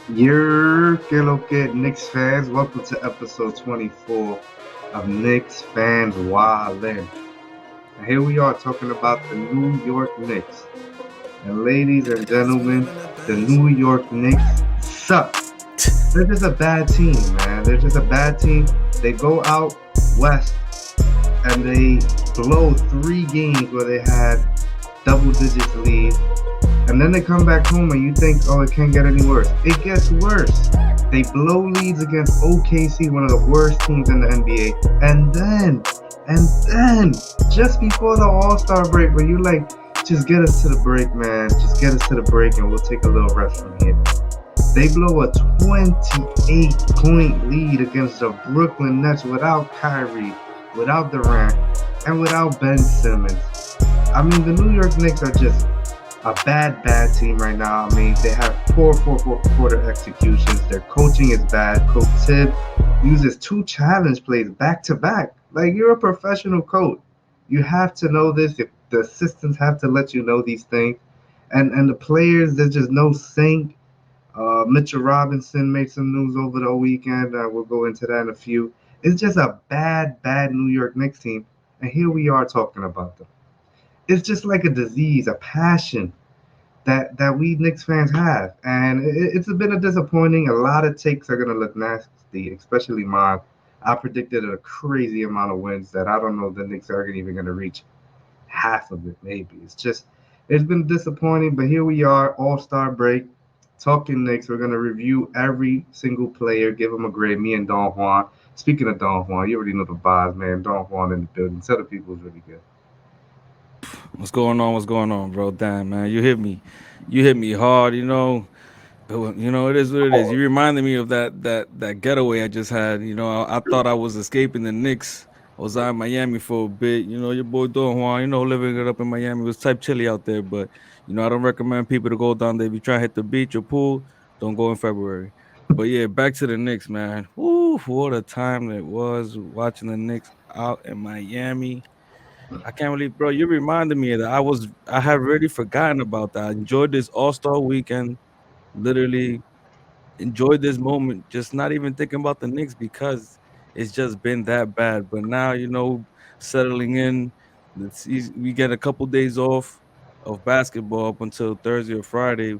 Que lo que, Knicks fans? Welcome to episode 24 of Knicks Fans Wildin'. And here we are talking about the New York Knicks. And ladies and gentlemen, the New York Knicks suck. They're just a bad team, man. They're just a bad team. They go out west and they blow 3 games where they had double digits lead. And then they come back home and you think, oh, it can't get any worse. It gets worse. They blow leads against OKC, one of the worst teams in the NBA. And then, just before the All-Star break, where you like, just get us to the break, man. Just get us to the break and we'll take a little rest from here. They blow a 28-point lead against the Brooklyn Nets without Kyrie, without Durant, and without Ben Simmons. I mean, the New York Knicks are just a bad team right now. I mean, they have poor quarter executions. Their coaching is bad. Coach Tibb uses 2 challenge plays back to back. Like, you're a professional coach. You have to know this. If the assistants have to let you know these things. And the players, there's just no sync. Mitchell Robinson made some news over the weekend. We'll go into that in a few. It's just a bad New York Knicks team. And here we are talking about them. It's just like a disease, a passion that we Knicks fans have, and it's been a disappointing. A lot of takes are gonna look nasty, especially mine. I predicted a crazy amount of wins that I don't know the Knicks are even gonna reach half of it. Maybe it's been disappointing, but here we are, All Star break, talking Knicks. We're gonna review every single player, give them a grade. Me and Don Juan. Speaking of Don Juan, you already know the vibes, man. Don Juan in the building. Tell the people is really good. What's going on? What's going on, bro? Damn, man, you hit me. You hit me hard. It is what it is. You reminded me of that getaway I just had. I thought I was escaping the Knicks. I was out in Miami for a bit. Your boy Don Juan. Living it up in Miami, it was type chilly out there. But I don't recommend people to go down there. If you try to hit the beach or pool, don't go in February. But yeah, back to the Knicks, man. Woo, what a time it was watching the Knicks out in Miami. I can't believe, bro. You reminded me of that. I had already forgotten about that. I enjoyed this All Star weekend. Literally enjoyed this moment. Just not even thinking about the Knicks because it's just been that bad. But now, settling in. We get a couple days off of basketball up until Thursday or Friday,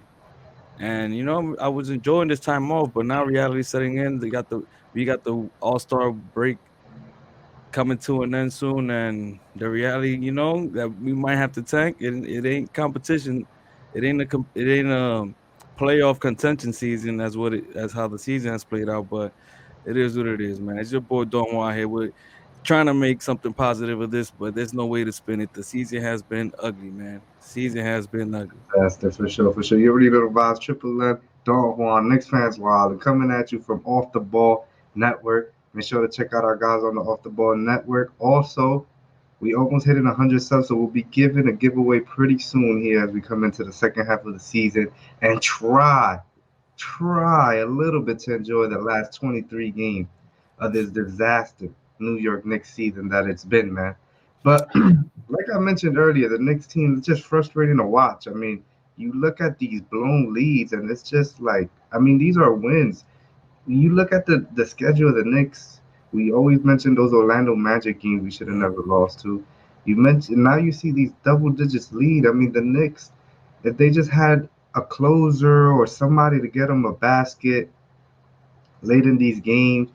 and I was enjoying this time off. But now reality setting in. We got the All Star break coming to an end soon, and the reality, that we might have to tank. It ain't competition. It ain't a playoff contention season. That's how the season has played out. But it is what it is, man. It's your boy Don Juan here. We're trying to make something positive of this, but there's no way to spin it. The season has been ugly, man. Season has been ugly. That's for sure, for sure. You already know the vibes. Triple M, Don Juan, Knicks fans wild, and coming at you from Off the Ball Network. Make sure to check out our guys on the Off the Ball Network. Also, we almost hitting 100 subs, so we'll be giving a giveaway pretty soon here as we come into the second half of the season and try a little bit to enjoy the last 23 games of this disaster New York Knicks season that it's been, man. But like I mentioned earlier, the Knicks team is just frustrating to watch. I mean, you look at these blown leads, and it's just like, I mean, these are wins. When you look at the schedule of the Knicks, we always mention those Orlando Magic games we should have Yep. never lost to. You mentioned now you see these double digits lead. I mean, the Knicks, if they just had a closer or somebody to get them a basket late in these games,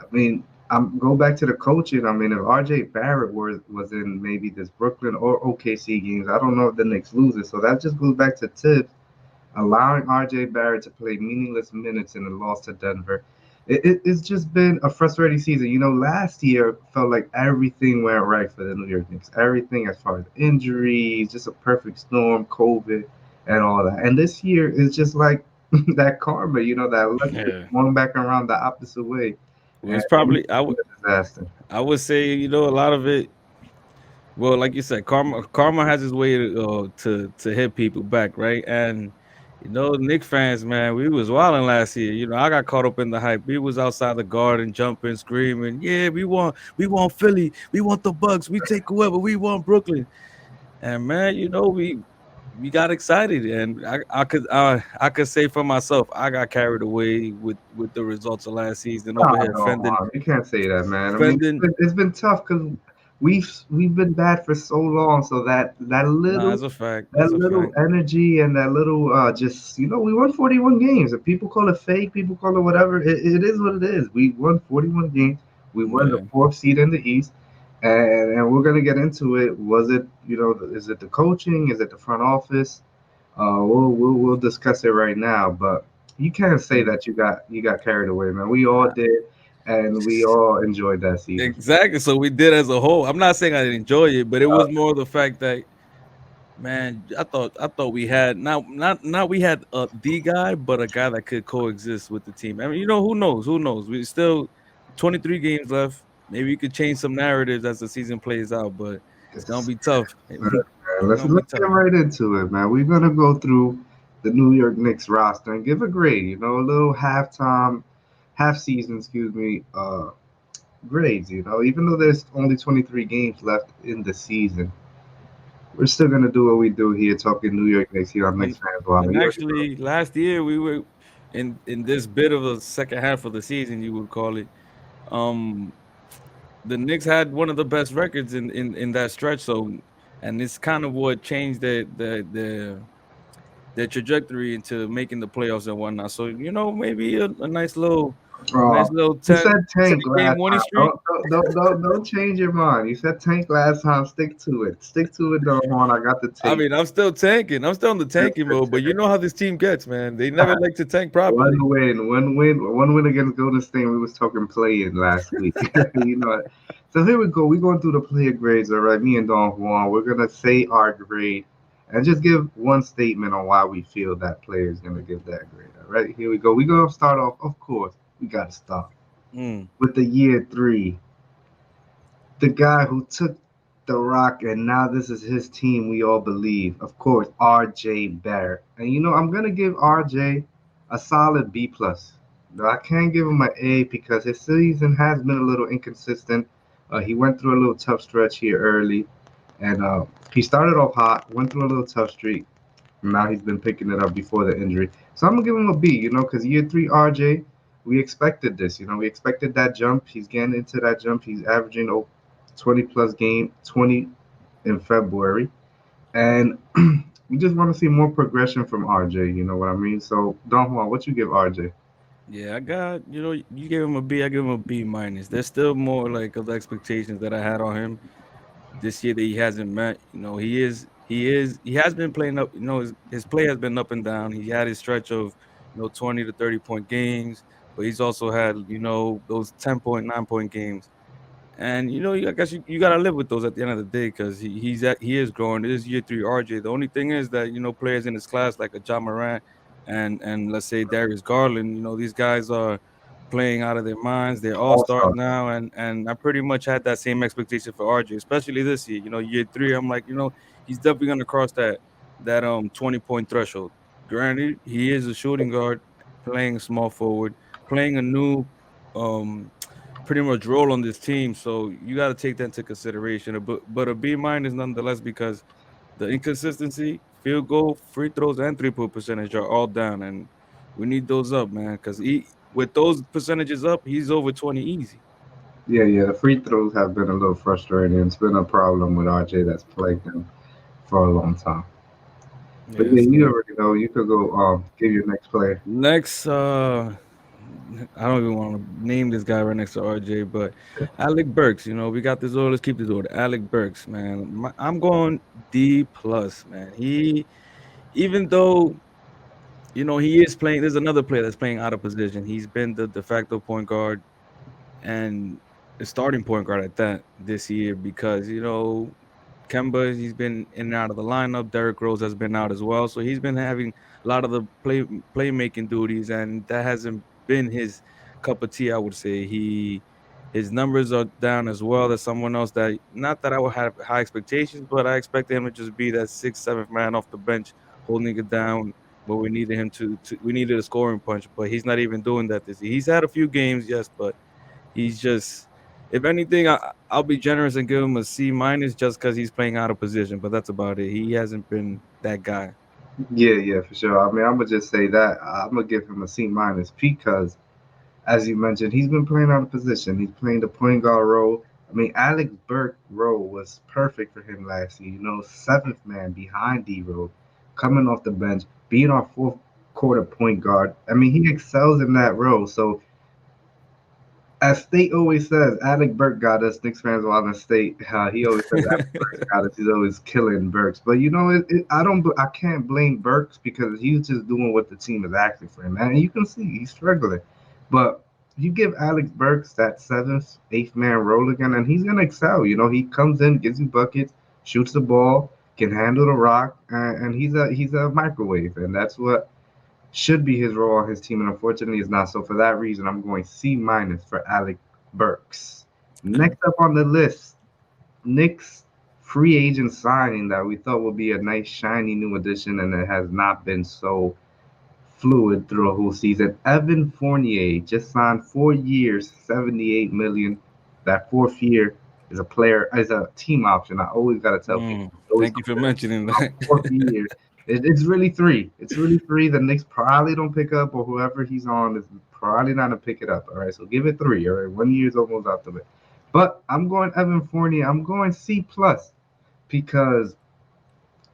I mean, I'm go back to the coaching. I mean, if RJ Barrett was in maybe this Brooklyn or OKC games, I don't know if the Knicks lose it. So that just goes back to Tibbs allowing RJ Barrett to play meaningless minutes in the loss to Denver. It's just been a frustrating season. Last year felt like everything went right for the New York Knicks. Everything as far as injuries, just a perfect storm, COVID, and all that. And this year is just like that karma, that luck just Yeah. going back around the opposite way. Well, And it's it's probably been a disaster. I would say a lot of it. Well, like you said, karma has its way to hit people back, right? And Knicks fans, man, we was wilding last year. I got caught up in the hype. We was outside the garden, jumping, screaming, "Yeah, we want Philly, we want the Bucks, we take whoever, we want Brooklyn." And man, we got excited, and I could say for myself, I got carried away with the results of last season over Oh here, no, fending Juan, you can't say that, man. I mean, fending. it's been tough because we've been bad for so long. So Nah, that's a fact. that That's a little fact. energy and that little just we won 41 games. If people call it fake, people call it whatever. It is what it is. We won 41 games. We won the Yeah. fourth seed in the East, and we're gonna get into it. Was it is it the coaching? Is it the front office? We'll discuss it right now, but you can't say Mm. that you got carried away, man. We all did, and we all enjoyed that season. Exactly. So we did as a whole. I'm not saying I didn't enjoy it, but it was more the fact that, man, I thought we had not we had the guy, but a guy that could coexist with the team. I mean, who knows? Who knows? We still 23 games left. Maybe you could change some narratives as the season plays out, but it's gonna Yes. be tough. Man, It's gonna be let's get tough. right into it, man. We're gonna go through the New York Knicks roster and give a grade. A little half season, excuse me, grades. Even though there's only 23 games left in the season, we're still gonna do what we do here, talking New York Knicks here on Knicks And fans. Well, and you already know. actually, last year we were in this bit of a second half of the season, you would call it. Um, the Knicks had one of the best records in that stretch. So, and it's kind of what changed their trajectory into making the playoffs and whatnot. So, maybe a nice Oh, little you 10 said tank game last winning time. streak. Don't change your mind. You said tank last time. Stick to it. Stick to it, Don Juan. I got the I tape. mean, I'm still tanking. I'm still in the tanking mode, but you know how this team gets, man. They never like to tank properly. One win against Golden State. We was talking playing last week. you know. It. So here we go. We're going through the player grades. All right, me and Don Juan. We're gonna say our grade and just give one statement on why we feel that player is gonna give that grade. All right, here we go. We're gonna start off. Of course, we gotta start Mm, with the year three. The guy who took the Rock and now this is his team, we all believe. Of course, RJ Barrett. And I'm gonna give RJ a solid B plus. No, I can't give him an A because his season has been a little inconsistent. He went through a little tough stretch here early, and he started off hot, went through a little tough streak. And now he's been picking it up before the injury. So I'm gonna give him a B, because year three RJ, we expected this. We expected that jump. He's getting into that jump. He's averaging 20 plus game, 20 in February, and we just want to see more progression from RJ. You know what I mean? So Don Juan, what you give RJ? yeah, you gave him a B, I give him a B minus. There's still more like of the expectations that I had on him this year that he hasn't met. He has been playing up. His play has been up and down. He had his stretch of 20 to 30 point games, but he's also had those 10 point, 9 point games. And I guess you gotta live with those at the end of the day because he is growing. It is year three RJ. The only thing is that players in his class like a John Morant and let's say Darius Garland, these guys are playing out of their minds. They're all All stars star. now, and I pretty much had that same expectation for RJ, especially this year. Year three, I'm like, he's definitely gonna cross that 20 point threshold. Granted, he is a shooting guard, playing small forward, playing a new um pretty much role on this team. So you got to take that into consideration. But a B minus nonetheless because the inconsistency, field goal, free throws, and 3 point percentage are all down, and we need those up, man. Because he with those percentages up, he's over 20 easy. Yeah. The free throws have been a little frustrating. It's been a problem with RJ that's plagued him for a long time. But Yeah. yeah, you So already know. You could go give your next player. next, I don't even want to name this guy right next to RJ, but Alec Burks. We got this order. Let's keep this order. Alec Burks, man. I'm going D plus, man. Even though he is playing. There's another player that's playing out of position. He's been the de facto point guard and a starting point guard at that this year because Kemba, he's been in and out of the lineup. Derrick Rose has been out as well, so he's been having a lot of the playmaking duties, and that hasn't been his cup of tea. I would say his numbers are down as well. There's someone else that not that I would have high expectations, but I expected him to just be that sixth, seventh man off the bench, holding it down. But we needed him we needed a scoring punch, but he's not even doing that this year. He's had a few games, yes, but he's just, if anything, I'll be generous and give him a C minus just because he's playing out of position. But that's about it. He hasn't been. that guy. Yeah, yeah, for sure. I mean, I'm gonna just say that I'm gonna give him a C minus because, as you mentioned, he's been playing out of position. He's playing the point guard role. I mean, Alex Burke role was perfect for him last year. You know, seventh man behind D Rose, coming off the bench, being our fourth quarter point guard. I mean, he excels in that role. So as State always says, Alec Burke got us. Knicks fans while in State, he always says Alec Burks got us. He's always killing Burks. But you know, I can't blame Burks because he's just doing what the team is asking for him, man. And you can see he's struggling. But you give Alex Burks that seventh, eighth man role again, and he's gonna excel. You know, he comes in, gives you buckets, shoots the ball, can handle the rock, and he's a microwave, and that's what should be his role on his team, and unfortunately is not. So for that reason, I'm going C minus for Alec Burks. Okay. Next up on the list, Knicks free agent signing that we thought would be a nice shiny new addition, and it has not been so fluid through a whole season. Evan Fournier just signed 4 years, 78 million. That fourth year is a team option. I always gotta tell people. It always Thank you comes for down mentioning to that. 4 years. It's really three. It's really three. The Knicks probably don't pick up, or whoever he's on is probably not gonna pick it up. All right, so give it three. All right, 1 year is almost out the way. But I'm going Evan Fournier. I'm going C plus because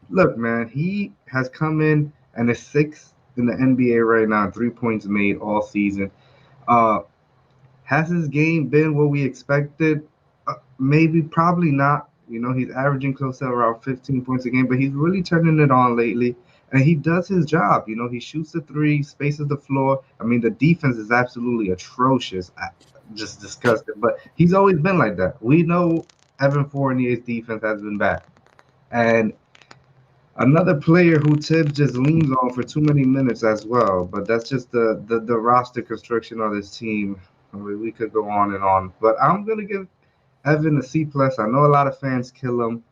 look, man, he has come in and is sixth in the NBA right now, 3 points made all season. Uh, has his game been what we expected? Maybe, probably not. You know, he's averaging close to around 15 points a game, but he's really turning it on lately. And he does his job. You know, he shoots the three, spaces the floor. I mean, the defense is absolutely atrocious. Just disgusting. But he's always been like that. We know Evan Fournier's defense has been bad. And another player who Tibbs just leans on for too many minutes as well, but that's just the roster construction of this team. I mean, we could go on and on, but I'm gonna give Evan a C plus. I know a lot of fans kill him,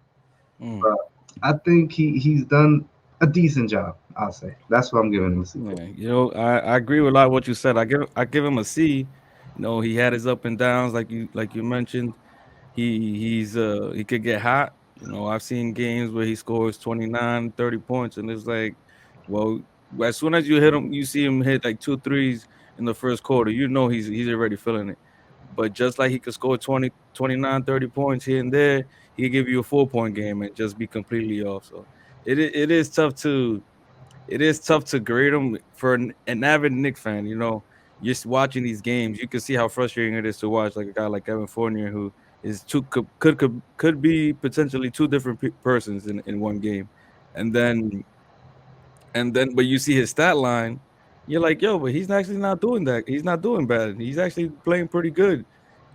Mm. but I think he's done a decent job. I'll say that's why I'm giving him a C plus. Yeah, I agree with a lot of what you said. I give him a C. He had his up and downs, like you mentioned. He could get hot. I've seen games where he scores 29, 30 points, and it's like, well, as soon as you hit him, you see him hit like two threes in the first quarter. He's already feeling it. But just like he could score 20, 29, 30 points here and there, he could give you a 4 point game and just be completely off. So it is tough to grade him for an avid Knicks fan. Just watching these games, you can see how frustrating it is to watch like a guy like Evan Fournier who is could be potentially two different persons in one game, and then but you see his stat line, you're like, yo, but he's actually not doing that. He's not doing bad. He's actually playing pretty good,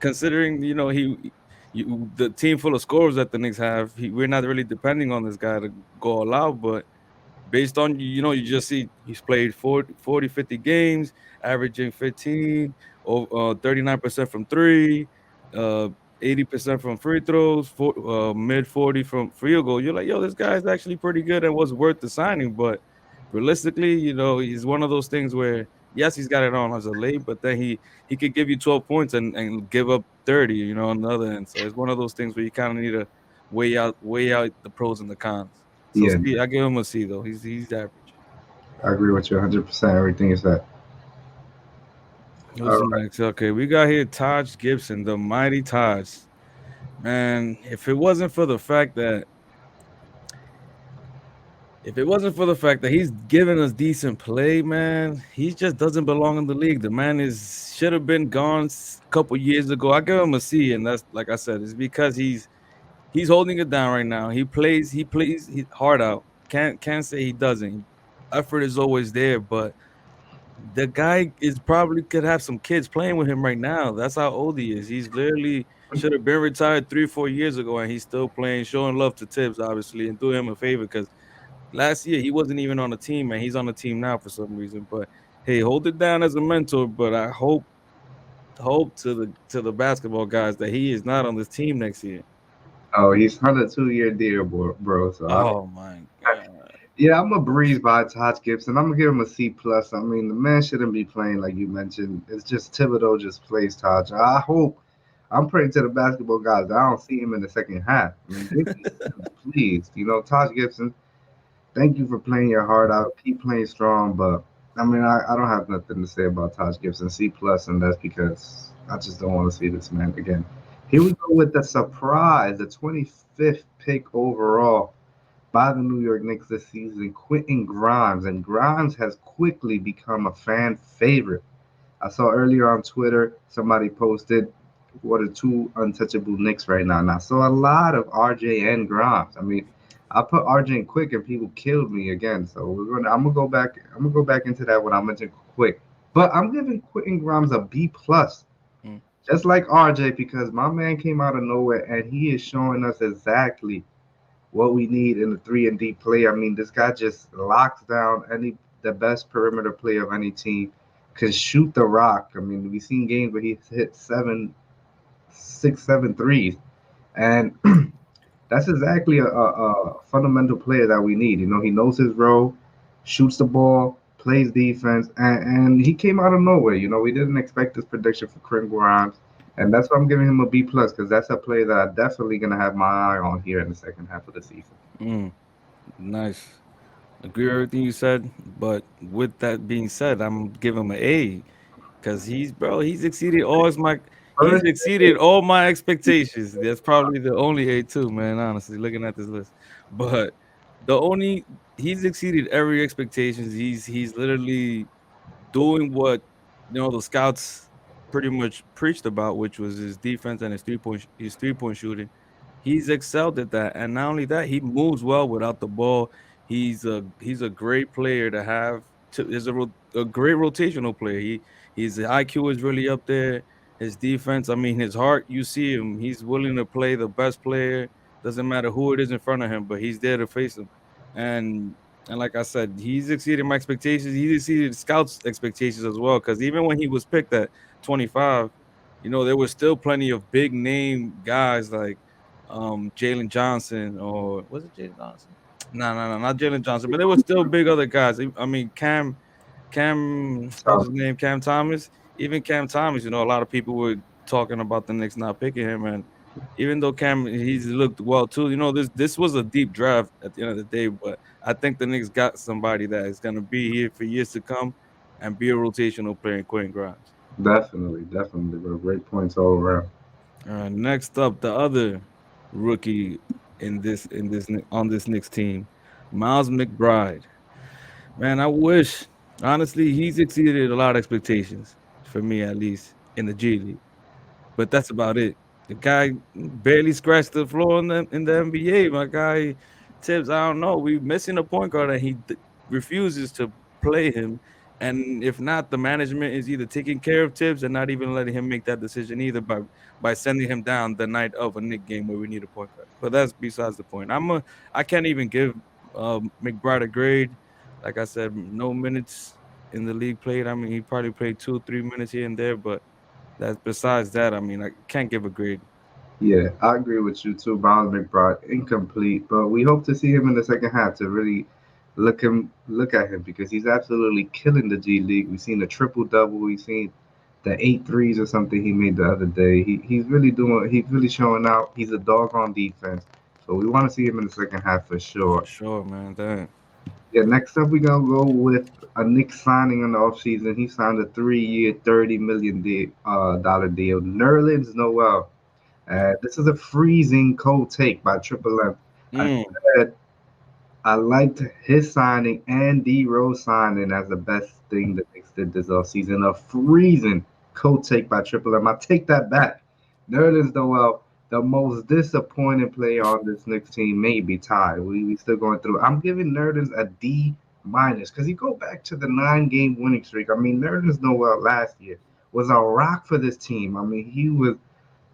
considering the team full of scorers that the Knicks have. We're not really depending on this guy to go all out, but based on you just see he's played 40, 50 games, averaging 15 or 39% from three, uh 80% from free throws, mid 40 from field goal. You're like, yo, this guy's actually pretty good and was worth the signing. But realistically, he's one of those things where yes, he's got it on as a late, but then he could give you 12 points and give up 30, on the other end. So it's one of those things where you kind of need to weigh out the pros and the cons. So Yeah, C, I give him a C though. He's average. I agree with you 100%. Everything is that. Who's All next? Okay, we got here Taj Gibson, the mighty Taj. Man, if it wasn't for the fact that he's giving us decent play, man, he just doesn't belong in the league. The man is should have been gone a couple years ago. I give him a C, and that's like I said, it's because he's holding it down right now. He plays hard out. Can't say he doesn't. Effort is always there, but the guy is probably could have some kids playing with him right now. That's how old he is. He's literally should have been retired 3 or 4 years ago, and he's still playing, showing love to Tibbs, obviously, and doing him a favor because last year he wasn't even on the team, and he's on the team now for some reason. But hey, hold it down as a mentor. But I hope to the basketball guys that he is not on this team next year. oh, he's on a 2 year deal, bro. So Oh my god. yeah, I'm a breeze by Taj Gibson. I'm gonna give him a C plus. I mean, the man shouldn't be playing like you mentioned. It's just Thibodeau just plays Taj. I hope. I'm praying to the basketball guys that I don't see him in the second half. I mean, they be pleased. You know, Taj Gibson. Thank you for playing your heart out. Keep playing strong, but I mean, I don't have nothing to say about Taj Gibson. C plus, and that's because I just don't want to see this man again. Here we go with the surprise, the 25th pick overall by the New York Knicks this season, Quentin Grimes, and Grimes has quickly become a fan favorite. I saw earlier on Twitter somebody posted what are two untouchable Knicks right now, and I saw a lot of RJ and Grimes. I mean, I put RJ in Quick and people killed me again. So I'm gonna go back. I'm gonna go back into that when I mention Quick. But I'm giving Quentin Grimes a B plus, Mm. just like RJ, because my man came out of nowhere and he is showing us exactly what we need in the 3 and D play. I mean, this guy just locks down any the best perimeter player of any team. Can shoot the rock. I mean, we've seen games where he's hit seven, six, seven threes, and that's exactly a fundamental player that we need. You know, he knows his role, shoots the ball, plays defense, and he came out of nowhere. You know, we didn't expect this prediction for Quinn Grimes, and that's why I'm giving him a B plus because that's a player that I'm definitely gonna have my eye on here in the second half of the season. Mm. Nice. Agree with everything you said, but with that being said, I'm giving him an A because he's exceeded he's First, exceeded all my expectations. That's probably the only A too, man. Honestly, looking at this list, but the only he's exceeded every expectations. He's literally doing what the scouts pretty much preached about, which was his defense and his 3 point shooting. He's excelled at that, and not only that, he moves well without the ball. He's a great player to have. Is a great rotational player. His IQ is really up there. His defense, I mean, his heart. You see him. He's willing to play the best player. Doesn't matter who it is in front of him, but he's there to face him. And and like I said, he's exceeded my expectations. He's exceeded scouts' expectations as well. Because even when he was picked at 25, there were still plenty of big name guys like Jalen Johnson, or was it Jalen Johnson? No, no, no, not Jalen Johnson. But there were still big other guys. I mean, Cam, what's his name? Cam Thomas. Even Cam Thomas, a lot of people were talking about the Knicks not picking him, and even though Cam he's looked well too, this was a deep draft at the end of the day, but I think the Knicks got somebody that is going to be here for years to come and be a rotational player in Quentin Grimes. definitely, definitely, bro. Great points all around. Next up, the other rookie on this Knicks team, Miles McBride. Man, I wish honestly he's exceeded a lot of expectations for me at least in the G League. But that's about it. The guy barely scratched the floor in the NBA. My guy Tibbs, I don't know. We missing a point guard, and refuses to play him. And if not, the management is either taking care of Tibbs and not even letting him make that decision either by sending him down the night of a Nick game where we need a point guard. But that's besides the point. I can't even give McBride a grade. Like I said, no minutes in the league played. I mean, he probably played 2 3 minutes here and there, but that's besides that. I mean, I can't give a grade. Yeah, I agree with you too. Miles McBride incomplete, but we hope to see him in the second half to really look at him because he's absolutely killing the G League. We've seen a triple double. We've seen the eight threes or something he made the other day. He's really doing. He's really showing out. He's a dog on defense. So we want to see him in the second half for For sure. sure, man. Damn. Yeah, next up we're gonna go with a Nick signing in the offseason. He signed a 3 year, $30 million deal. Nerlens Noel. This is a freezing cold take by Triple M. I Mm, said I liked his signing and D Rose signing as the best thing the Knicks did this offseason. A freezing cold take by Triple M. I take that back. Nerlens Noel, the most disappointing player on this Knicks team, may be tied. We still going through. I'm giving Nerlens a D minus because you go back to the 9 game winning streak. I mean, Nerlens Noel last year was a rock for this team. I mean, he was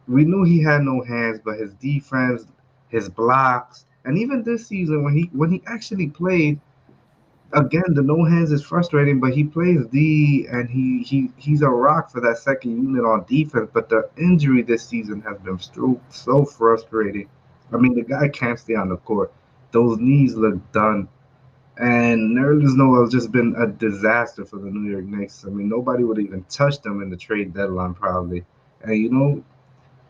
we knew he had no hands, but his defense, his blocks, and even this season when he actually played, again the no hands is frustrating, but he plays D and he's a rock for that second unit on defense. But the injury this season has been so frustrating. I mean, the guy can't stay on the court. Those knees look done. And Nerlens Noel has just been a disaster for the New York Knicks. I mean, nobody would even touch them in the trade deadline probably. And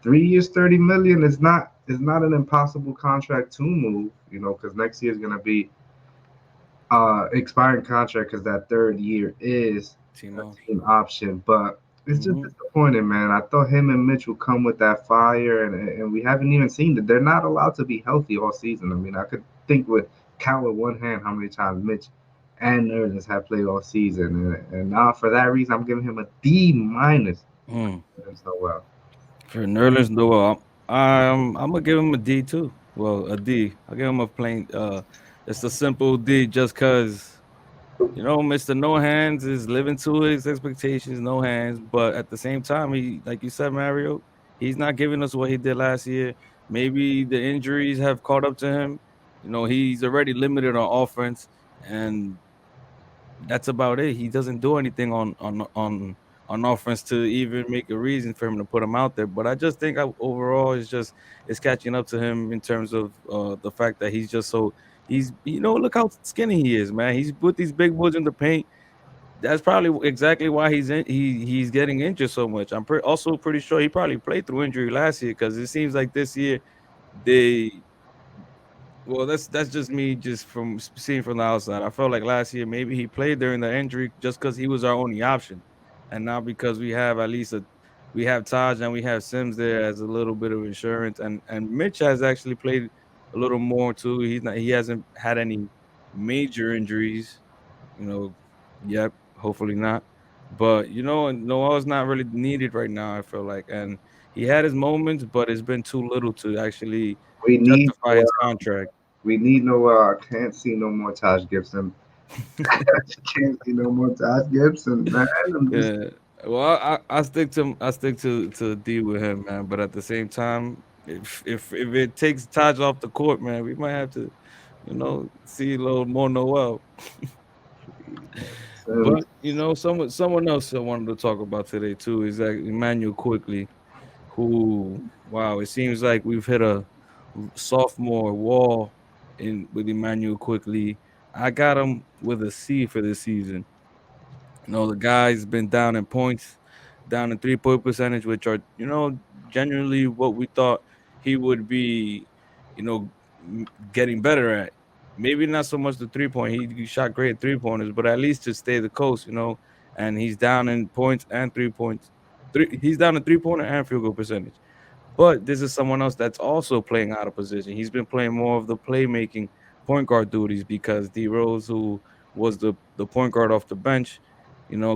3 years, 30 million is not an impossible contract to move. Because next year is gonna be expiring contract because that third year is Team a option. team option. But it's just Hmm. disappointing, man. I thought him and Mitch would come with that fire, and we haven't even seen that. They're not allowed to be healthy all season. I mean, I could think with count with one hand how many times Mitch and Nerlens have played all season, and now for that reason, I'm giving him a D minus. Hmm. So well. For Nerlens Noel, I'm gonna give him a D too. Well, a D. I'll give him a plain. It's a simple D, just cause Mister No Hands is living to his expectations. No hands, but at the same time, he, like you said, Mario, he's not giving us what he did last year. Maybe the injuries have caught up to him. He's already limited on offense, and that's about it. He doesn't do anything on offense to even make a reason for him to put him out there. But I just think overall it's catching up to him in terms of the fact that he's just so he's look how skinny he is, man. He's put these big boys in the paint. That's probably exactly why he's getting injured so much. I'm also pretty sure he probably played through injury last year because it seems like this year they well, that's just me, just from seeing from the outside. I felt like last year maybe he played during the injury just because he was our only option, and now because we have Taj and we have Sims there as a little bit of insurance, and Mitch has actually played a little more too. He hasn't had any major injuries, you know. Yep, hopefully not. But and Noah's not really needed right now. I feel like, and he had his moments, but it's been too little to actually We need justify his contract. we need no. I can't see no more Taj Gibson. I can't see no more Taj Gibson, man. I'm just Yeah. Well, I stick to D with him, man. But at the same time, if it takes Taj off the court, man, we might have to, see a little more Noel. um, But someone else I wanted to talk about today too is that Emmanuel quickly, who wow, it seems like we've hit a sophomore wall in with Emmanuel quickly. I got him with a C for this season. The guy's been down in points, down in 3-point percentage, which are, genuinely what we thought he would be, you know, getting better at. Maybe not so much the 3 point. He shot great 3 pointers, but at least to stay the coast. And he's down in points and 3 points. He's down in 3 pointer and field goal percentage. But this is someone else that's also playing out of position. He's been playing more of the playmaking point guard duties because D Rose, who was the point guard off the bench,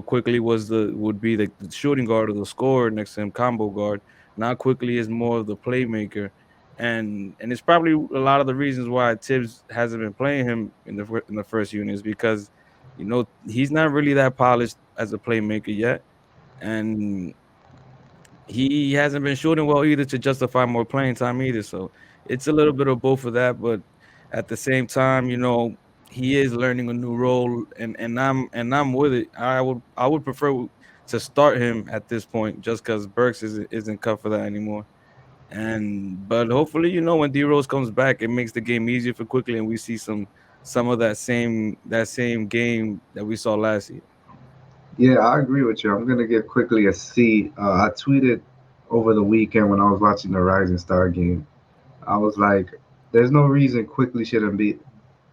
quickly would be the shooting guard or the scorer next to him, combo guard. Now quickly is more of the playmaker, and it's probably a lot of the reasons why Tibbs hasn't been playing him in the first unit is because he's not really that polished as a playmaker yet, and he hasn't been shooting well either to justify more playing time either. So it's a little bit of both of that, but at the same time, he is learning a new role, and I'm with it. I would prefer to start him at this point just because Burks isn't cut for that anymore. And but hopefully, when D Rose comes back, it makes the game easier for quickly, and we see some of that same game that we saw last year. yeah, I agree with you. I'm gonna give quickly a C. I tweeted over the weekend when I was watching the Rising Star game. I was like, "There's no reason quickly shouldn't be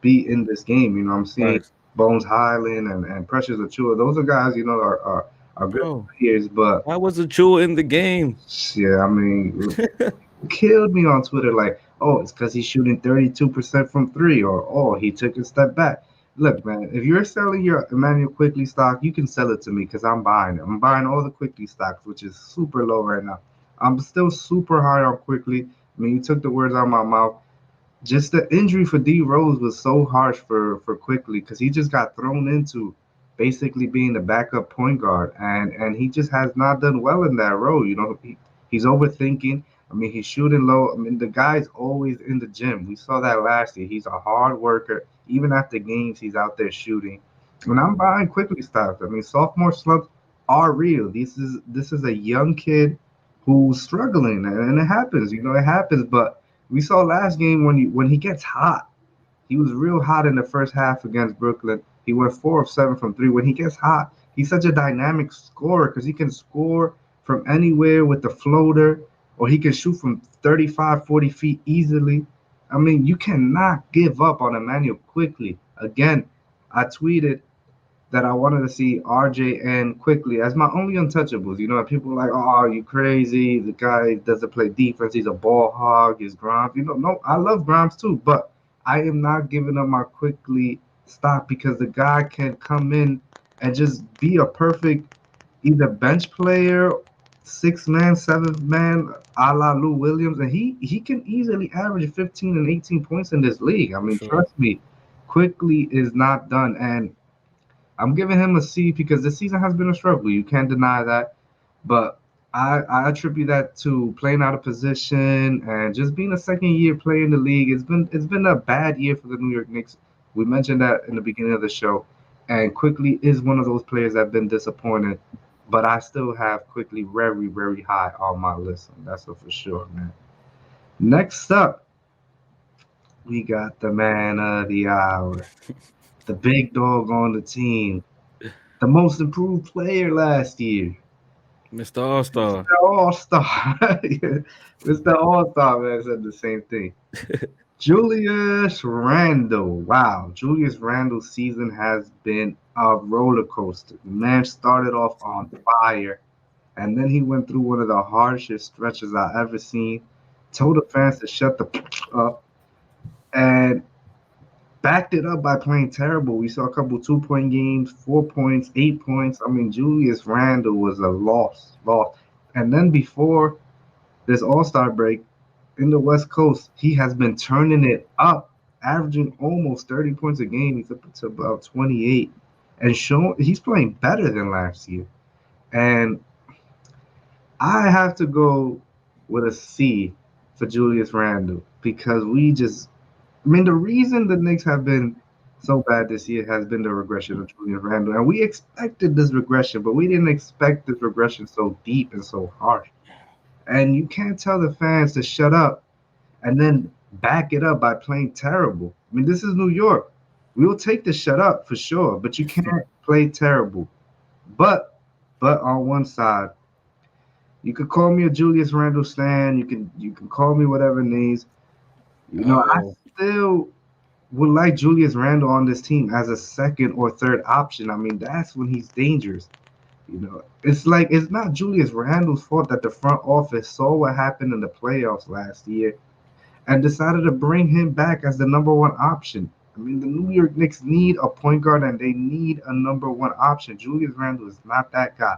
in this game." I'm seeing Facts. Bones Highland and Precious Achua. Those are guys, are good Bro, players. But why was Achua in the game? yeah, I mean, killed me on Twitter like, oh, it's because he's shooting 32% from three, or oh, he took a step back. Look, man, if you're selling your Emmanuel Quickly stock, you can sell it to me because I'm buying it. I'm buying all the Quickly stocks, which is super low right now. I'm still super high on Quickly. I mean, you took the words out of my mouth. Just the injury for D Rose was so harsh for Quickly because he just got thrown into basically being the backup point guard, and he just has not done well in that role. He's overthinking. I mean, he's shooting low. I mean, the guy's always in the gym. We saw that last year. He's a hard worker. Even after games, he's out there shooting. And I'm buying Quickly stocks. I mean, sophomore slumps are real. This is a young kid who's struggling, and it happens. It happens. But we saw last game when he gets hot. He was real hot in the first half against Brooklyn. He went 4 of 7 from three. When he gets hot, he's such a dynamic scorer because he can score from anywhere with the floater, or he can shoot from 35, 40 feet easily. I mean, you cannot give up on Emmanuel quickly. Again, I tweeted that I wanted to see RJ and quickly as my only untouchables. You know, people are like, oh, you crazy? The guy doesn't play defense. He's a ball hog. He's Grimes. You know, no, I love Grimes too, but I am not giving up my quickly stock because the guy can come in and just be a perfect either bench player, six man, seventh man, a la Lou Williams, and he can easily average 15 and 18 points in this league. I for mean, sure. trust me, quickly is not done, and I'm giving him a C because the season has been a struggle. You can't deny that. But I attribute that to playing out of position and just being a second year player in the league. It's been a bad year for the New York Knicks. We mentioned that in the beginning of the show. And quickly is one of those players that have been disappointed. But I still have quickly very, very high on my list. And that's for sure, man. Next up, we got the man of the hour, the big dog on the team, the most improved player last year. Mr. All Star. Mr. All Star. Mr. All Star, man, said the same thing. Julius Randle. Wow. Julius Randle's season has been a roller coaster. The man started off on fire, and then he went through one of the harshest stretches I ever seen. Told the fans to shut the up, and backed it up by playing terrible. We saw a couple 2 point games, 4 points, 8 points. I mean, Julius Randle was a loss. And then before this All Star break in the West Coast, he has been turning it up, averaging almost 30 points a game. He's up to about 28, and showing he's playing better than last year. And I have to go with a C for Julius Randle because we just I mean, the reason the Knicks have been so bad this year has been the regression of Julius Randle, and we expected this regression, but we didn't expect this regression so deep and so harsh. And you can't tell the fans to shut up and then back it up by playing terrible. I mean, this is New York. We will take the shut up for sure, but you can't play terrible. But but on one side, you could call me a Julius Randle stan. You can call me whatever names. I Oh, still would like Julius Randle on this team as a second or third option. I mean, that's when he's dangerous. It's like it's not Julius Randle's fault that the front office saw what happened in the playoffs last year and decided to bring him back as the number one option. I mean, the New York Knicks need a point guard and they need a number one option. Julius Randle is not that guy.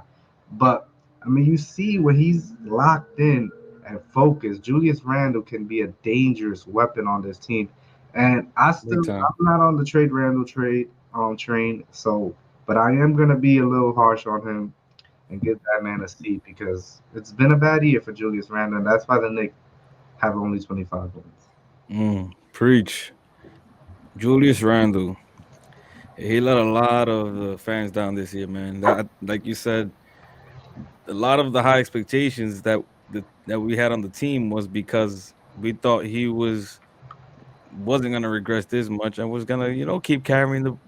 But, I mean, you see when he's locked in and focused, Julius Randle can be a dangerous weapon on this team. And big time. I'm not on the trade Randle trade train. So, but I am going to be a little harsh on him and give that man a C because it's been a bad year for Julius Randle. And that's why the Knicks have only 25 wins. Preach. Julius Randle. He let a lot of the fans down this year, man. That, like you said, a lot of the high expectations that we had on the team was because we thought he wasn't gonna regress this much and was gonna, keep carrying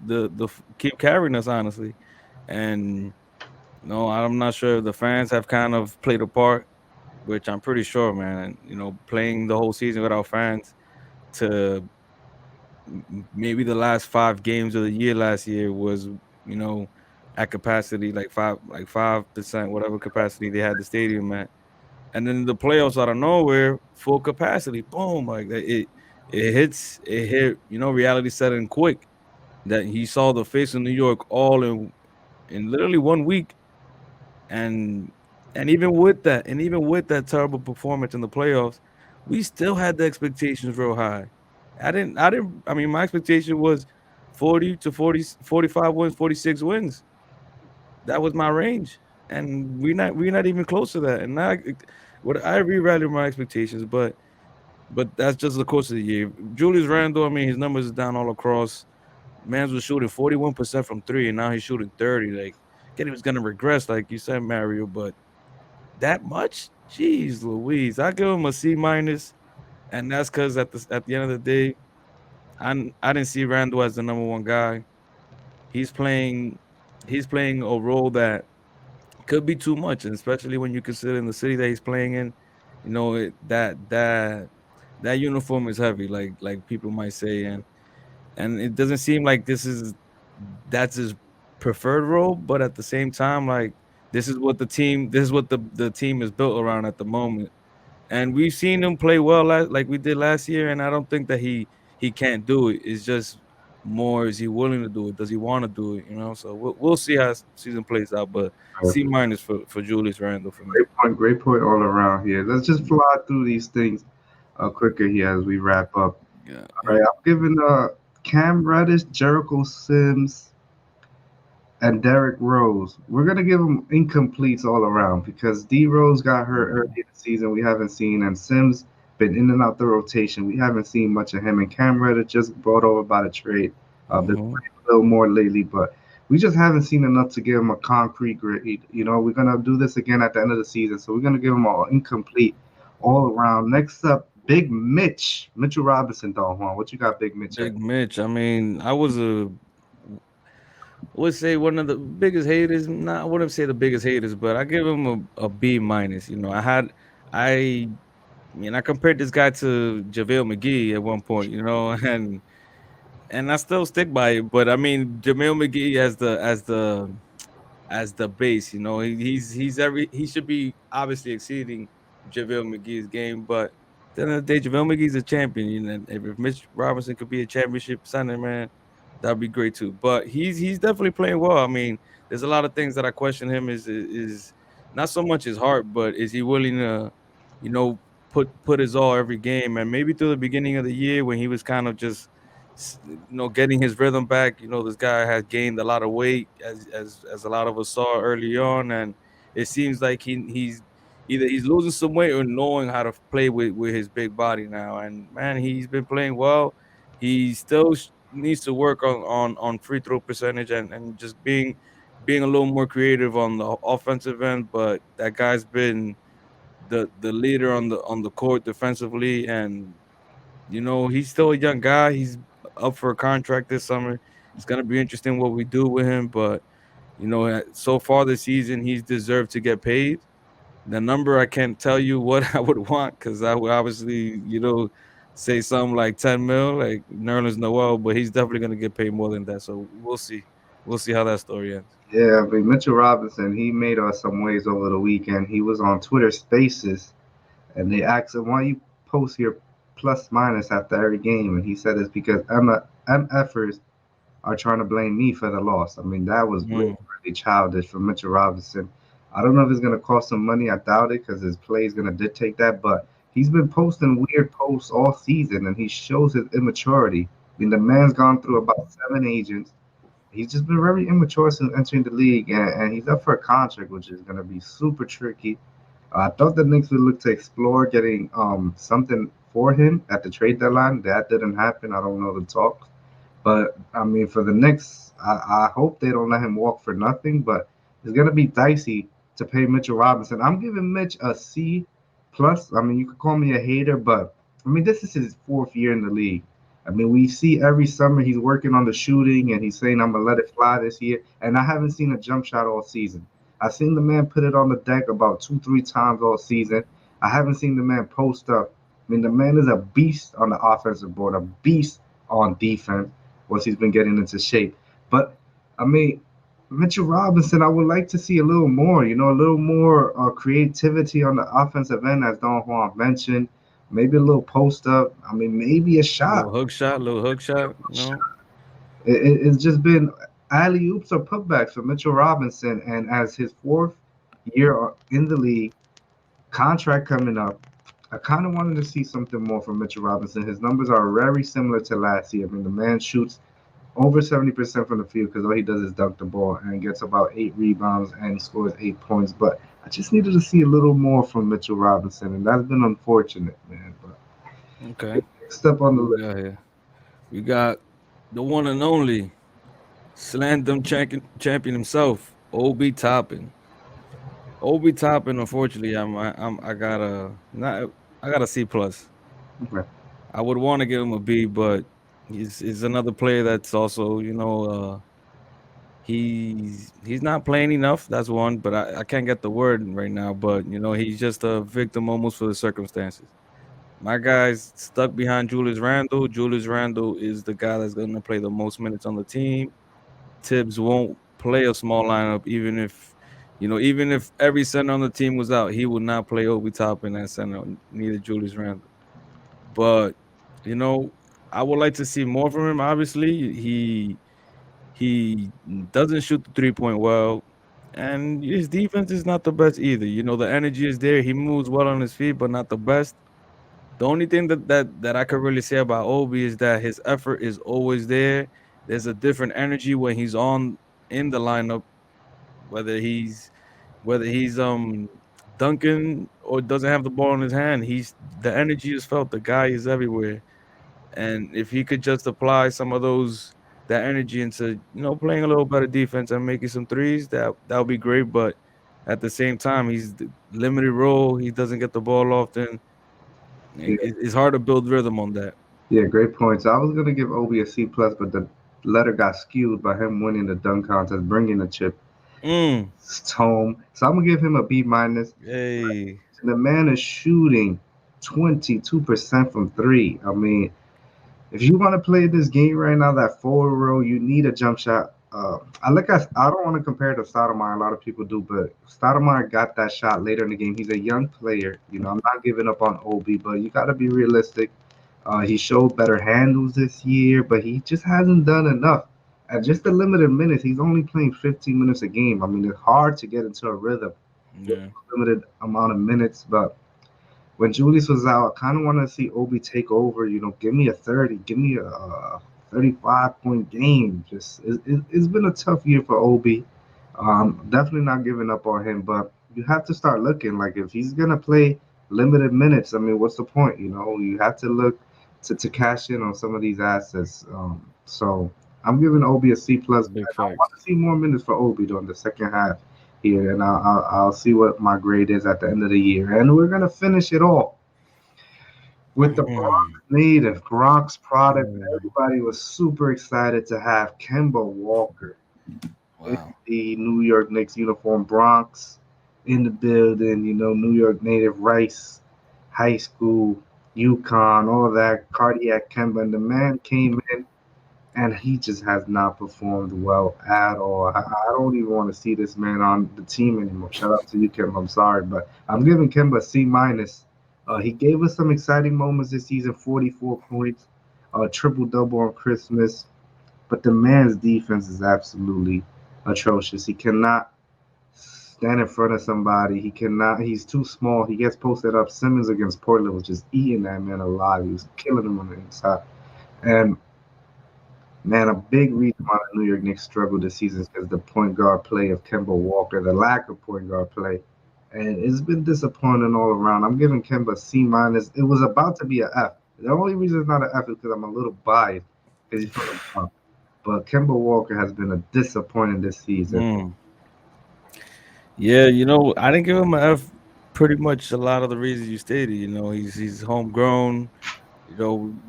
keep carrying us honestly. And no, I'm not sure if the fans have kind of played a part, which I'm pretty sure, man. Playing the whole season without fans to maybe the last 5 games of the year last year was, you know, at capacity, like 5%, whatever capacity they had the stadium at. And then the playoffs out of nowhere, full capacity, boom, like that it hit, reality set in quick that he saw the face of New York all in literally 1 week. And even with that terrible performance in the playoffs, we still had the expectations real high. I mean, my expectation was 40 to 40, 45 wins, 46 wins. That was my range. And we're not even close to that. And now what I reevaluated my expectations, but that's just the course of the year. Julius Randle, I mean, his numbers is down all across. Man's was shooting 41% from three, and now he's shooting 30. Like, again, he was gonna regress, like you said, Mario, but that much? Jeez Louise. I give him a C minus, and that's because at the end of the day, I didn't see Randall as the number one guy. He's playing he's playing a role that could be too much, and especially when you consider in the city that he's playing in, that uniform is heavy, like people might say, and it doesn't seem like this is that's his preferred role, but at the same time, like this is what the team is built around at the moment. And we've seen him play well like we did last year, and I don't think that he can't do it. It's just more, is he willing to do it? Does he want to do it? You know, so we'll see how season plays out. But C minus for Julius Randle for me. Great point all around here. Let's just fly through these things quicker here as we wrap up. Yeah, All yeah. right, I'm giving Cam Reddish, Jericho Sims, and Derrick Rose. We're gonna give them incompletes all around because D Rose got hurt early in the season. We haven't seen, and Sims been in and out the rotation. We haven't seen much of him. And Cam Reddish just brought over by the trade. Been Mm-hmm. playing a little more lately, but we just haven't seen enough to give him a concrete grade. You know, we're gonna do this again at the end of the season, so we're gonna give him all incomplete all around. Next up, Big Mitchell Robinson, Don Juan. What you got, Big Mitch at? Big Mitch. I mean, I would say one of the biggest haters. Not, I wouldn't say the biggest haters, but I give him a B minus. You know, I mean, I compared this guy to JaVale McGee at one point. You know, and I still stick by it. But I mean, JaVale McGee as the base. You know, he should be obviously exceeding JaVale McGee's game, but at the end of the day, JaVale McGee's a champion. You know, if Mitch Robinson could be a championship center, man, that'd be great too. But he's definitely playing well. I mean, there's a lot of things that I question him is not so much his heart, but is he willing to, you know, put his all every game? And maybe through the beginning of the year when he was kind of just getting his rhythm back. You know, this guy has gained a lot of weight, as a lot of us saw early on, and it seems like he's either he's losing some weight or knowing how to play with his big body now. And man, he's been playing well. He still needs to work on free throw percentage and just being a little more creative on the offensive end. But that guy's been the leader on the court defensively, and he's still a young guy. He's up for a contract this summer. It's gonna be interesting what we do with him, but so far this season, he's deserved to get paid. The number I can't tell you what I would want because I would obviously, say something like 10 mil, like Nerlens Noel, but he's definitely gonna get paid more than that. So we'll see. We'll see how that story ends. Yeah, I mean Mitchell Robinson, he made us some waves over the weekend. He was on Twitter Spaces, and they asked him why you post your plus minus after every game, and he said it's because MFers are trying to blame me for the loss. I mean that was really, Mhm. really childish from Mitchell Robinson. I don't know if it's gonna cost him money. I doubt it because his play is gonna dictate that. But he's been posting weird posts all season, and he shows his immaturity. I mean the man's gone through about 7 agents. He's just been very immature since entering the league, and he's up for a contract, which is going to be super tricky. I thought the Knicks would look to explore getting something for him at the trade deadline. That didn't happen. I don't know the talks. But I mean, for the Knicks, I hope they don't let him walk for nothing. But it's gonna be dicey to pay Mitchell Robinson. I'm giving Mitch a C plus. I mean, you could call me a hater, but I mean, this is his fourth year in the league. I mean, we see every summer he's working on the shooting, and he's saying I'm gonna let it fly this year. And I haven't seen a jump shot all season. I've seen the man put it on the deck about 2, 3 times all season. I haven't seen the man post up. I mean, the man is a beast on the offensive board, a beast on defense once he's been getting into shape. But I mean, Mitchell Robinson, I would like to see a little more, a little more creativity on the offensive end, as Don Juan mentioned. Maybe a little post up. I mean, maybe a shot. Little hook shot. It's just been alley oops or putbacks for Mitchell Robinson, and as his fourth year in the league, contract coming up. I kind of wanted to see something more from Mitchell Robinson. His numbers are very similar to last year. I mean, the man shoots over 70% from the field because all he does is dunk the ball and gets about 8 rebounds and scores 8 points. But I just needed to see a little more from Mitchell Robinson, and that's been unfortunate, man. But Okay. next up on the What we list, got here? We got the one and only Slam champion himself, Obi Toppin. Obi Toppin, unfortunately, I got a not I got a C plus. okay. I would want to give him a B, but he's another player that's also, he's not playing enough. That's one, but I can't get the word right now. But he's just a victim almost for the circumstances. My guy's stuck behind Julius Randle. Julius Randle is the guy that's going to play the most minutes on the team. Tibbs won't play a small lineup, even if even if every center on the team was out, he would not play Obi Toppin at center, neither Julius Randle. But you know, I would like to see more from him. Obviously, he doesn't shoot the 3 point well, and his defense is not the best either. The energy is there. He moves well on his feet, but not the best. The only thing that I could really say about Obi is that his effort is always there. There's a different energy when he's on in the lineup, whether he's dunking or doesn't have the ball in his hand. He's the energy is felt. The guy is everywhere. And if he could just apply some of that energy into, playing a little better defense and making some threes, that would be great. But at the same time, he's the limited role. He doesn't get the ball often. Yeah, It's hard to build rhythm on that. yeah, great points. I was gonna give Obi a C plus, but the letter got skewed by him winning the dunk contest, bringing the chip Mm. home. So I'm gonna give him a B minus. Hey. The man is shooting 22% from three. I mean, if you want to play this game right now, that forward row, you need a jump shot. I don't want to compare to Stoudemire. A lot of people do, but Stoudemire got that shot later in the game. He's a young player. I'm not giving up on Obi, but you got to be realistic. He showed better handles this year, but he just hasn't done enough. At just the limited minutes, he's only playing 15 minutes a game. I mean, it's hard to get into a rhythm with Yeah. a limited amount of minutes, but when Julius was out, I kind of want to see Obi take over. Give me a 30, give me a 35-point game. It's been a tough year for Obi. Definitely not giving up on him, but you have to start looking like if he's gonna play limited minutes. I mean, what's the point? You have to look to cash in on some of these assets. So I'm giving Obi a C plus. Big I want to facts. see more minutes for Obi during the second half here, and I'll see what my grade is at the end of the year. And we're gonna finish it all with the Bronx Mhm. native, Bronx product. Oh, Everybody was super excited to have Kemba Walker in wow. the New York Knicks uniform. Bronx in the building. New York native, Rice High School, UConn, all of that. Cardiac Kemba, and the man came in and he just has not performed well at all. I don't even want to see this man on the team anymore. Shout out to you, Kim. I'm sorry, but I'm giving Kimba a C minus. He gave us some exciting moments this season. 44 points, triple double on Christmas. But the man's defense is absolutely atrocious. He cannot stand in front of somebody. He cannot. He's too small. He gets posted up. Simmons against Portland was just eating that man alive. He was killing him on the inside. And man, a big reason why the New York Knicks struggled this season is because the point guard play of Kemba Walker, the lack of point guard play, and it's been disappointing all around. I'm giving Kemba C minus. It was about to be a F. The only reason it's not an F is because I'm a little biased because he's from the Bronx. But Kemba Walker has been a disappointment this season. Mm. Yeah, I didn't give him an F. Pretty much a lot of the reasons you stated. He's homegrown.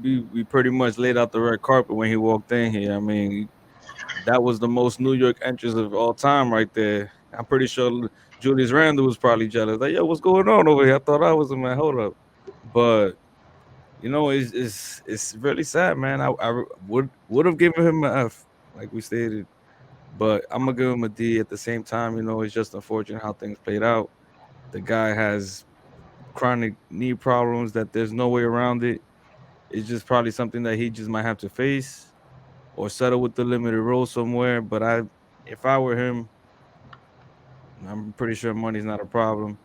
We pretty much laid out the red carpet when he walked in here. I mean, that was the most New York entrance of all time, right there. I'm pretty sure Julius Randle was probably jealous. Like, yo, what's going on over here? I thought I was a man. Hold up, but it's really sad, man. I would have given him an F, like we stated, but I'm gonna give him a D at the same time. It's just unfortunate how things played out. The guy has chronic knee problems that there's no way around it. It's just probably something that he just might have to face or settle with the limited role somewhere. But if I were him, I'm pretty sure money's not a problem.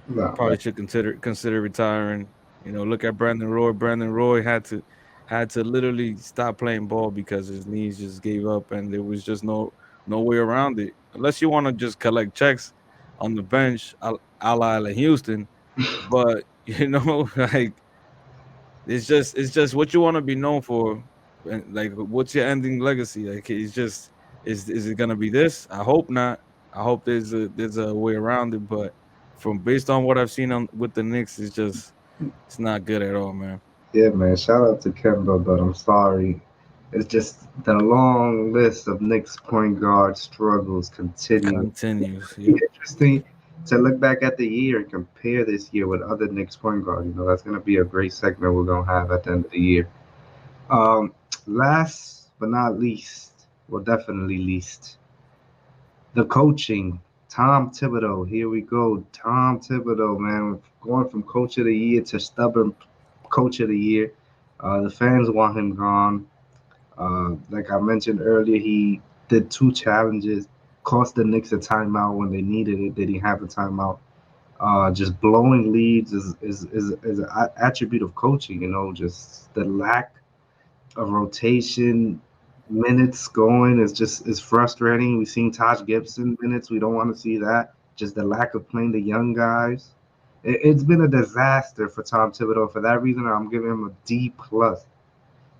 He No, probably should consider retiring. Look at Brandon Roy. Brandon Roy had to literally stop playing ball because his knees just gave up, and there was just no way around it. Unless you want to just collect checks on the bench, a la Houston. But like it's just what you want to be known for, and like what's your ending legacy? Like it's just is it gonna be this? I hope not. I hope there's a way around it, but from based on what I've seen on with the Knicks, it's not good at all, man. yeah, man. Shout out to Kemba, but I'm sorry. It's just the long list of Knicks point guard struggles continue. Continues. Be Yep. interesting to look back at the year and compare this year with other Knicks point guard. That's going to be a great segment we're going to have at the end of the year. Last but not least, well, definitely least. The coaching, Tom Thibodeau. Here we go. Tom Thibodeau, man, going from coach of the year to stubborn coach of the year. The fans want him gone. Like I mentioned earlier, he did two challenges, cost the Knicks a timeout when they needed it. They didn't have a timeout. Just blowing leads is an attribute of coaching. Just the lack of rotation, minutes going is frustrating. We've seen Taj Gibson minutes. We don't want to see that. Just the lack of playing the young guys. It's been a disaster for Tom Thibodeau. For that reason, I'm giving him a D plus.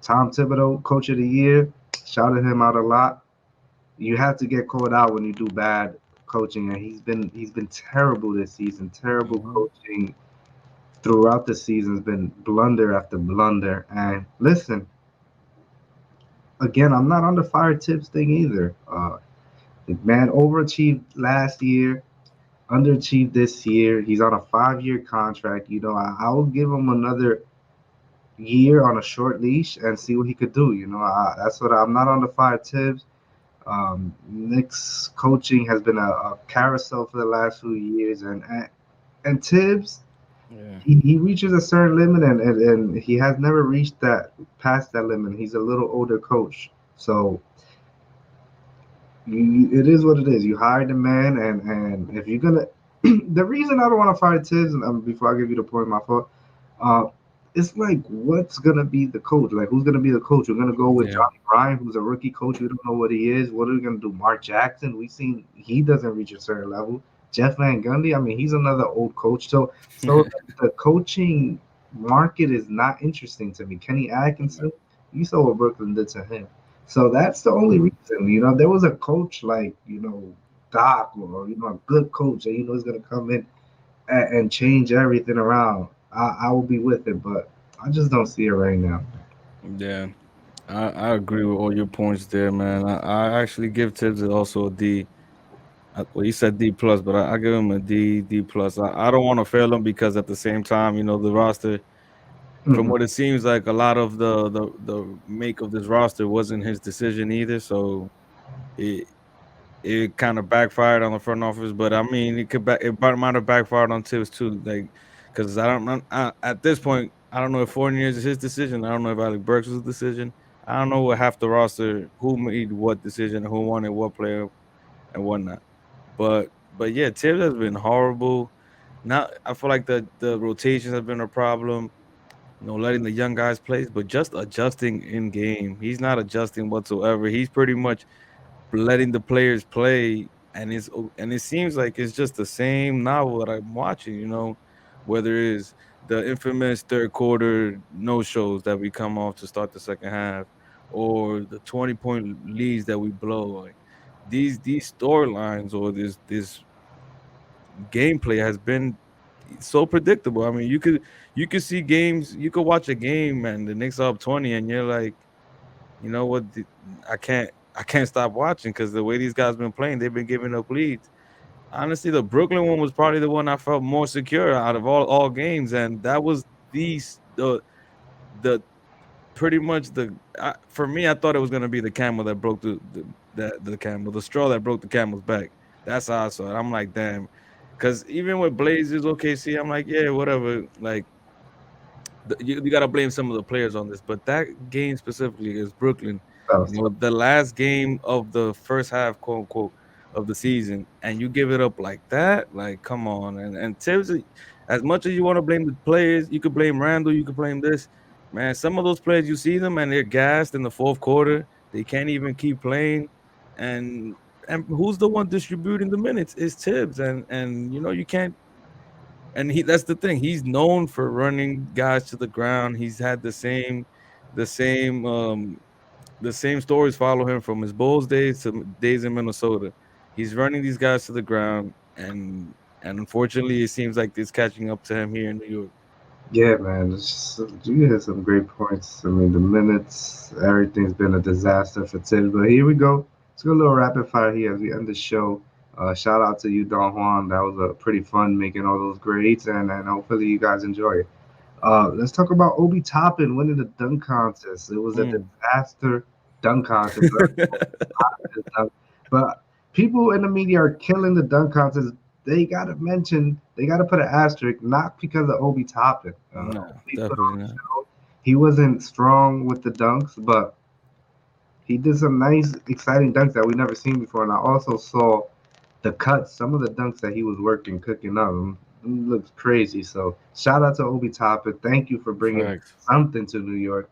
Tom Thibodeau, Coach of the Year, shouted him out a lot. You have to get called out when you do bad coaching, and he's been terrible this season. Terrible Hmm. coaching throughout the season has been blunder after blunder. And listen, again, I'm not on the fire tips thing either. The man overachieved last year, underachieved this year. He's on a 5-year contract. I will give him another year on a short leash and see what he could do. That's what I'm not on the fire tips. Knicks coaching has been a carousel for the last few years, and Tibbs, Yeah. he reaches a certain limit, and he has never reached that past that limit. He's a little older coach, so it is what it is. You hired the man, and if you're gonna, the reason I don't want to fire Tibbs, and before I give you the point, my fault. Uh, it's like, what's gonna be the coach? Like, who's gonna be the coach? We're gonna go with Yeah. Johnny Bryan, who's a rookie coach. We don't know what he is. What are we gonna do? Mark Jackson? We've seen he doesn't reach a certain level. Jeff Van Gundy. I mean, he's another old coach. So the coaching market is not interesting to me. Kenny Atkinson. You saw what Brooklyn did to him. So that's the only reason. There was a coach like Doc, or a good coach that is gonna come in and change everything around. I will be with it, but I just don't see it right now. Yeah. I agree with all your points there, man. I actually give Tibbs also a D. Well, you said D plus, but I give him a D plus. I don't want to fail him because at the same time, the roster, from Hmm. what it seems like, a lot of the make of this roster wasn't his decision either. So it it kind of backfired on the front office. But I mean, might have backfired on Tibbs too, like because at this point I don't know if Fournier is his decision. I don't know if Alec Burks was a decision. I don't know what half the roster who made what decision, who wanted what player and whatnot. But yeah, Tibbs has been horrible. Now I feel like the rotations have been a problem. Letting the young guys play, but just adjusting in game. He's not adjusting whatsoever. He's pretty much letting the players play, and it seems like it's just the same novel that I'm watching. Whether it's the infamous third quarter no shows that we come off to start the second half, or the 20-point leads that we blow. Like these storylines or this gameplay has been so predictable. I mean, you could see games, you could watch a game and the Knicks are up 20, and you're like, you know what? I can't stop watching because the way these guys been playing, they've been giving up leads. Honestly, the Brooklyn one was probably the one I felt more secure out of all games, and that was the pretty much for me. I thought it was gonna be the camel that broke the camel, the straw that broke the camel's back. That's how I saw it. I'm like, damn, because even with Blazers, OKC, I'm like, yeah, whatever. Like you got to blame some of the players on this, but that game specifically is Brooklyn. So, so, The last game of the first half, quote unquote, of the season, and you give it up like that. Like, come on. And Tibbs, as much as you want to blame the players, you could blame Randall, you could blame this. Man, some of those players, you see them and they're gassed in the fourth quarter. They can't even keep playing, and and who's the one distributing the minutes? Is Tibbs, and you can't, and that's the thing. He's known for running guys to the ground. He's had the same, the same stories follow him from his Bulls days to days in Minnesota. He's running these guys to the ground, and unfortunately, it seems like it's catching up to him here in New York. yeah, man, you hit some great points. I mean, the minutes, everything's been a disaster for Tibbs. But here we go. Let's go a little rapid fire here as we end the show. Shout out to you, Don Juan. That was pretty fun making all those grades, and hopefully you guys enjoy it. Let's talk about Obi Toppin winning the dunk contest. It was a Mm. disaster. dunk contest. But people in the media are killing the dunk contest. They gotta mention, they gotta put an asterisk, not because of Obi Toppin. No, He put definitely on the not. show. He wasn't strong with the dunks, but he did some nice, exciting dunks that we never seen before. And I also saw the cuts, some of the dunks that he was working, cooking up. Looks crazy. So shout out to Obi Toppin. Thank you for bringing Facts. something to New York.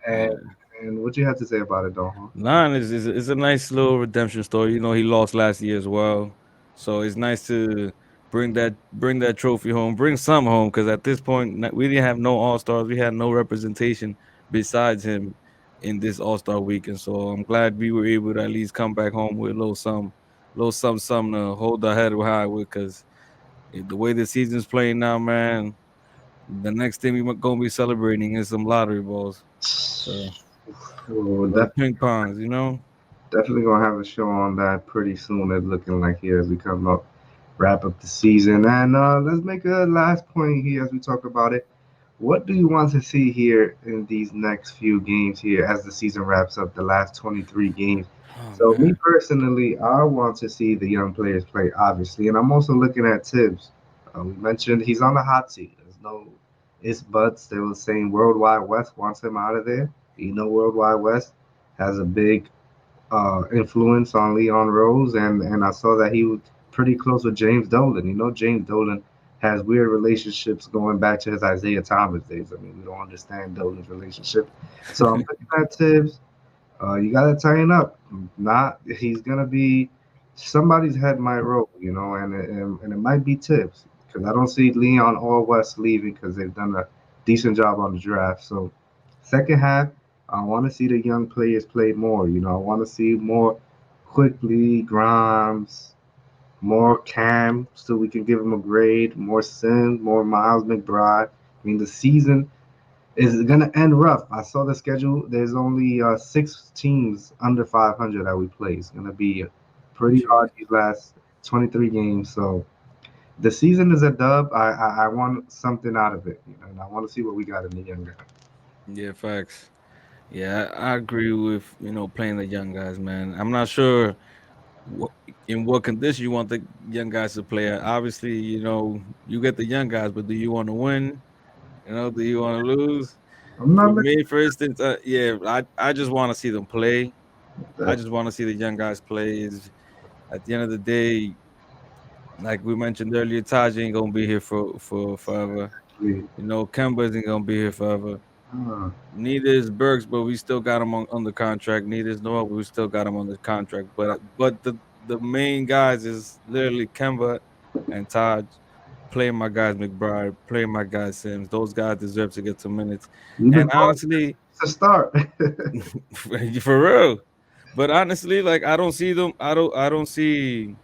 And Yeah. and what you have to say about it, though, huh? Nine is a nice little redemption story. You know, he lost last year as well, so it's nice to bring that trophy home, bring some home. Because at this point, we didn't have no All Stars. We had no representation besides him in this All Star weekend. So I'm glad we were able to at least come back home with a little something to hold our head high with. Because the way the season's playing now, man, the next thing we're gonna be celebrating is some lottery balls. So We'll little ping pongs, you know. definitely gonna have a show on that pretty soon. It's looking like here as we come up, wrap up the season, and let's make a last point here as we talk about it. What do you want to see here in these next few games here as the season wraps up, the last 23 games? Oh So, me man. personally, I want to see the young players play, obviously, and I'm also looking at Tibbs. We mentioned he's on the hot seat. There's no it's buts. They were saying Worldwide West wants him out of there. You know, Worldwide West has a big influence on Leon Rose, and I saw that he was pretty close with James Dolan. You know, James Dolan has weird relationships going back to his Isaiah Thomas days. I mean, we don't understand Dolan's relationship. So I'm looking at Tibbs. You gotta tighten up. Not he's gonna be somebody's head might roll, you know, and it might be Tibbs because I don't see Leon or West leaving because they've done a decent job on the draft. So second half, I want to see the young players play more. You know, I want to see more quickly Grimes, more Cam, so we can give him a grade. More Sims, more Miles McBride. I mean, the season is gonna end rough. I saw the schedule. There's only 6 teams under 500 that we play. It's gonna be pretty Jeez. hard these last 23 games. So the season is a dub. I want something out of it, you know, and I want to see what we got in the young guy. Yeah, facts. Yeah, I agree with playing the young guys, man. I'm not sure what, in what condition you want the young guys to play at. Obviously, you get the young guys, but do you want to win? Do you want to lose? I'm For not looking me, for instance, yeah, I just want to see them play. at I that. just want to see the young guys play. Is at the end of the day, like we mentioned earlier, Taj ain't gonna be here for forever. Kemba isn't gonna be here forever. Uh, Neither is Burks, but we still got him on under contract. Neither is Noah, but we still got him under contract. But the main guys is literally Kemba and Taj. Playing my guys McBride, playing my guys Sims. Those guys deserve to get some minutes. you the And boss honestly, to start. for real. But honestly, like I don't see them. I don't see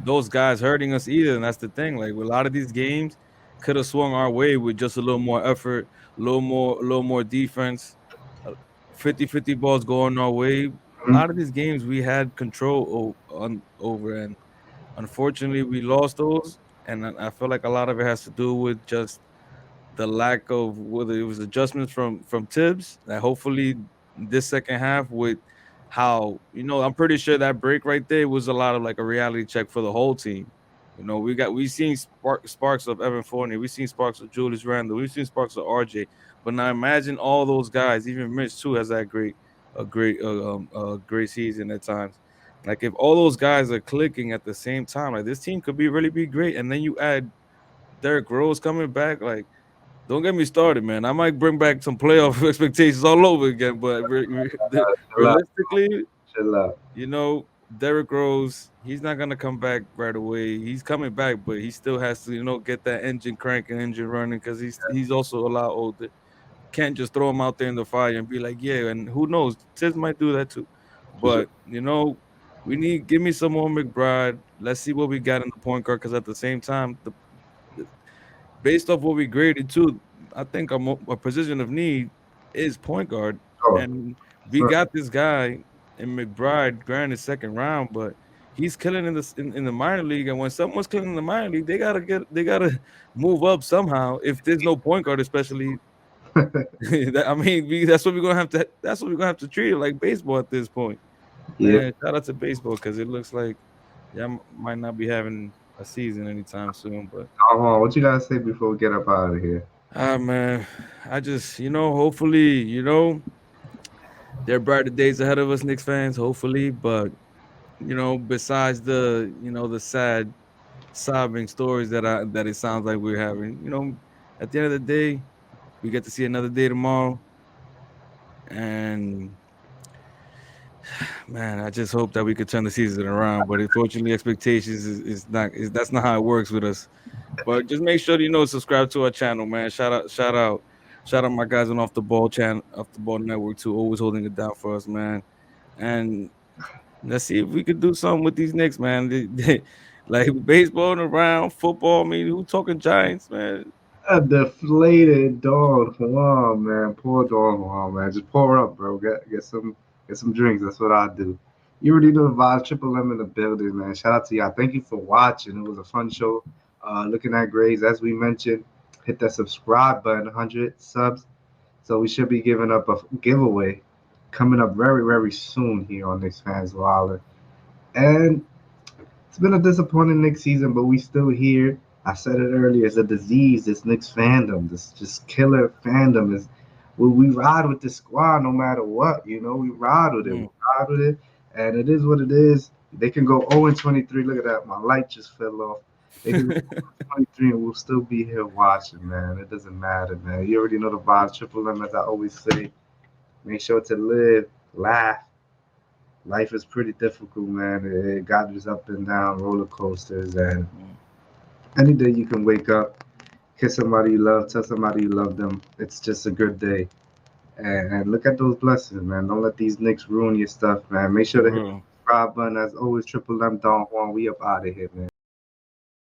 those guys hurting us either. And that's the thing. Like a lot of these games could have swung our way with just a little more effort, a little more defense, uh, 50-50 balls going our way. A lot of these games we had control over, and unfortunately we lost those. And I feel like a lot of it has to do with just the lack of whether it was adjustments from Tibbs that hopefully this second half with how I'm pretty sure that break right there was a lot of like a reality check for the whole team. We seen sparks of Evan Fournier, we seen sparks of Julius Randle, we've seen sparks of RJ, but now imagine all those guys, even Mitch too has that great season at times. Like if all those guys are clicking at the same time, like this team could be great, and then you add Derrick Rose coming back, like don't get me started, man. I might bring back some playoff expectations all over again, but Chill out, realistically, chill out. Derrick Rose, he's not gonna come back right away. He's coming back, but he still has to, get that engine cranking, engine running, because he's also a lot older. Can't just throw him out there in the fire and be like, yeah. And who knows, Tiz might do that too. For sure. But give me some more McBride. Let's see what we got in the point guard, because at the same time, based off what we graded too, I think a position of need is point guard, Sure. and we Sure. got this guy in McBride, granted second round, but he's killing in the minor league. And when someone's killing in the minor league, they gotta move up somehow. If there's no point guard, especially, I mean, that's what we're gonna have to. That's what we're gonna have to treat it like baseball at this point, Yeah. man. Shout out to baseball because it looks like y'all might not be having a season anytime soon. But What you gotta say before we get up out of here? man, I just hopefully there are brighter days ahead of us, Knicks fans. Hopefully, but besides the sad, sobbing stories that it sounds like we're having, at the end of the day, we get to see another day tomorrow, and man, I just hope that we could turn the season around. But unfortunately, expectations is not is that's not how it works with us. But just make sure subscribe to our channel, man. Shout out my guys on Off the Ball Network too, always holding it down for us, man. And let's see if we could do something with these Knicks, man. Like baseball and around football. I mean, who talking Giants, man? A deflated Don Juan, man. Poor Don Juan, man. Just pour up, bro. Get some drinks. That's what I do. You already know the vibes. Triple M in the building, man. Shout out to y'all. Thank you for watching. It was a fun show. Looking at grades, as we mentioned, hit that subscribe button, 100 subs. So we should be giving up a giveaway coming up very, very soon here on Knicks Fans Wilder. And it's been a disappointing Knicks season, but we still here. I said it earlier. It's a disease. This Knicks fandom, this just killer fandom is. We ride with the squad no matter what. We ride with it. We Mm. ride with it, and it is what it is. They can go 0-23. Look at that. My light just fell off. They can go 0-23, and we'll still be here watching, man. It doesn't matter, man. You already know the vibes. Triple M, as I always say. Make sure to live, laugh. Life is pretty difficult, man. It got us up and down roller coasters, and Mm. any day you can wake up, kiss somebody you love, tell somebody you love them. It's just a good day. And look at those blessings, man. Don't let these Knicks ruin your stuff, man. Make sure For to hit the real. subscribe button. As always, Triple M Don Juan. We up out of here, man.